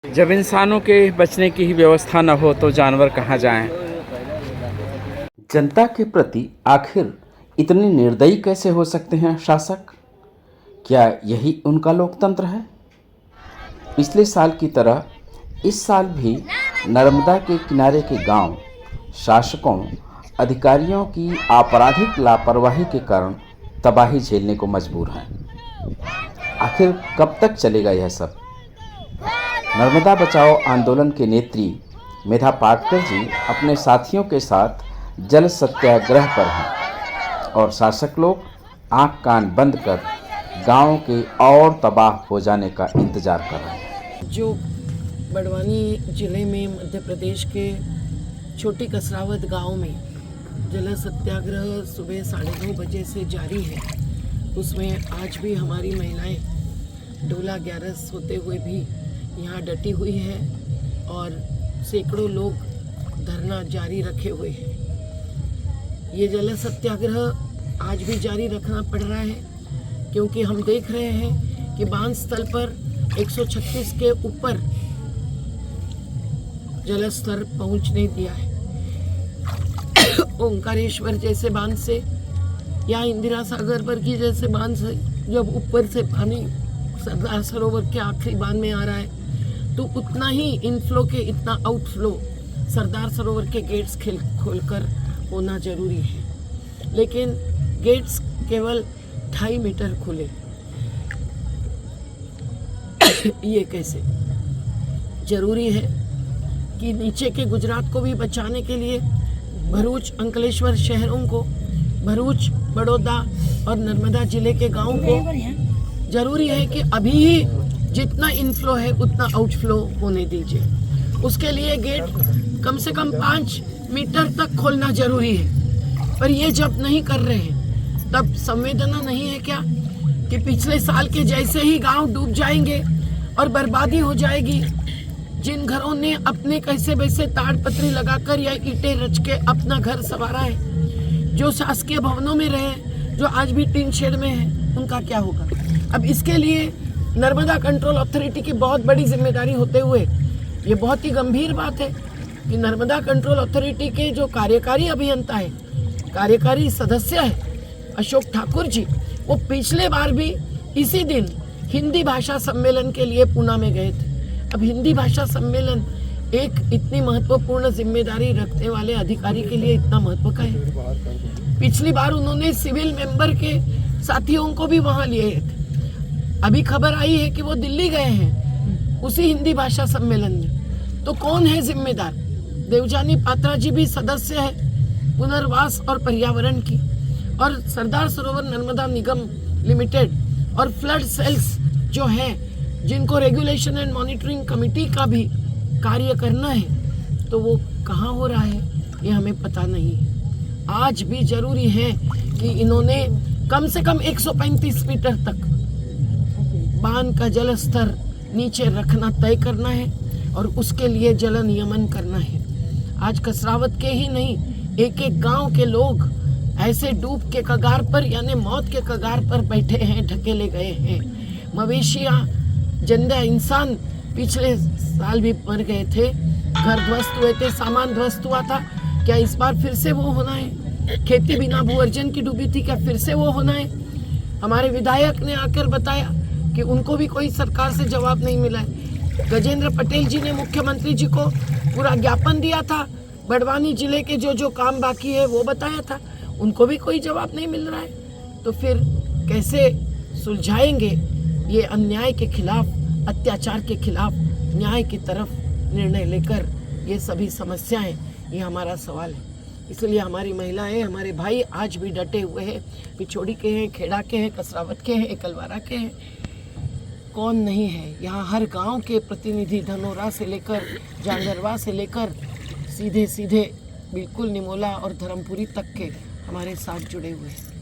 जब इंसानों के बचने की ही व्यवस्था न हो तो जानवर कहाँ जाएं? जनता के प्रति आखिर इतने निर्दयी कैसे हो सकते हैं शासक? क्या यही उनका लोकतंत्र है? पिछले साल की तरह इस साल भी नर्मदा के किनारे के गांव शासकों अधिकारियों की आपराधिक लापरवाही के कारण तबाही झेलने को मजबूर हैं। आखिर कब तक चलेगा यह सब? नर्मदा बचाओ आंदोलन के नेत्री मेधा पाटकर जी अपने साथियों के साथ जल सत्याग्रह पर हैं और शासक लोग आंख कान बंद कर गांव के और तबाह हो जाने का इंतजार कर रहे हैं। जो बड़वानी जिले में मध्य प्रदेश के छोटी कसरावत गांव में जल सत्याग्रह सुबह 2:30 बजे से जारी है, उसमें आज भी हमारी महिलाएं डोला ग्यारस होते हुए भी यहाँ डटी हुई है और सैकड़ों लोग धरना जारी रखे हुए हैं। ये जल सत्याग्रह आज भी जारी रखना पड़ रहा है क्योंकि हम देख रहे हैं कि बांध स्थल पर 136 के ऊपर जल स्तर पहुँच नहीं दिया है। ओंकारेश्वर जैसे बांध से या इंदिरा सागर पर की जैसे बांध से जब ऊपर से पानी सरदार सरोवर के आखिरी बांध में आ रहा है तो उतना ही इनफ्लो के इतना आउटफ्लो सरदार सरोवर के गेट्स खोलकर होना जरूरी है, लेकिन गेट्स केवल 2.5 मीटर खुले। ये कैसे? जरूरी है कि नीचे के गुजरात को भी बचाने के लिए भरूच अंकलेश्वर शहरों को, भरूच बड़ौदा और नर्मदा जिले के गांवों को जरूरी है कि अभी ही जितना इनफ्लो है उतना आउटफ्लो होने दीजिए। उसके लिए गेट कम से कम 5 मीटर तक खोलना जरूरी है, पर ये जब नहीं कर रहे हैं तब संवेदना नहीं है क्या कि पिछले साल के जैसे ही गांव डूब जाएंगे और बर्बादी हो जाएगी। जिन घरों ने अपने कैसे वैसे ताड़पत्री लगाकर या ईंटें रच के अपना घर संवारा है, जो शासकीय भवनों में रहे, जो आज भी टीन शेड में है, उनका क्या होगा? अब इसके लिए नर्मदा कंट्रोल अथॉरिटी की बहुत बड़ी जिम्मेदारी होते हुए ये बहुत ही गंभीर बात है कि नर्मदा कंट्रोल अथॉरिटी के जो कार्यकारी अभियंता है, कार्यकारी सदस्य है अशोक ठाकुर जी, वो पिछले बार भी इसी दिन हिंदी भाषा सम्मेलन के लिए पूना में गए थे। अब हिंदी भाषा सम्मेलन एक इतनी महत्वपूर्ण जिम्मेदारी रखने वाले अधिकारी के लिए इतना महत्व का है। पिछली बार उन्होंने सिविल मेंबर के साथियों को भी वहां लिए थे। अभी खबर आई है कि वो दिल्ली गए हैं उसी हिंदी भाषा सम्मेलन में। तो कौन है जिम्मेदार? देवजानी पात्रा जी भी सदस्य है पुनर्वास और पर्यावरण की, और सरदार सरोवर नर्मदा निगम लिमिटेड और फ्लड सेल्स जो है जिनको रेगुलेशन एंड मॉनिटरिंग कमेटी का भी कार्य करना है, तो वो कहाँ हो रहा है ये हमें पता नहीं है। आज भी जरूरी है कि इन्होंने कम से कम 135 मीटर तक बांध का जल स्तर नीचे रखना तय करना है और उसके लिए जल नियमन करना है। आज कसरावत के ही नहीं, एक एक गांव के लोग ऐसे डूब के कगार पर यानी मौत के कगार पर बैठे हैं, ढकेले गए हैं। मवेशियां, जिंदा इंसान पिछले साल भी मर गए थे, घर ध्वस्त हुए थे, सामान ध्वस्त हुआ था। क्या इस बार फिर से वो होना है? खेती बिना भू अर्जन की डूबी थी, क्या फिर से वो होना है? हमारे विधायक ने आकर बताया कि उनको भी कोई सरकार से जवाब नहीं मिला है। गजेंद्र पटेल जी ने मुख्यमंत्री जी को पूरा ज्ञापन दिया था, बड़वानी जिले के जो काम बाकी है वो बताया था, उनको भी कोई जवाब नहीं मिल रहा है। तो फिर कैसे सुलझाएंगे ये अन्याय के खिलाफ, अत्याचार के खिलाफ न्याय की तरफ निर्णय लेकर ये सभी समस्याएं? ये हमारा सवाल है। इसलिए हमारी महिलाएं, हमारे भाई आज भी डटे हुए हैं। पिछोड़ी के हैं, खेड़ा के हैं, कसरावत के हैं, एकलवारा के हैं, कौन नहीं है। यहाँ हर गांव के प्रतिनिधि धनोरा से लेकर जांगरवा से लेकर सीधे सीधे बिल्कुल निमोला और धर्मपुरी तक के हमारे साथ जुड़े हुए हैं।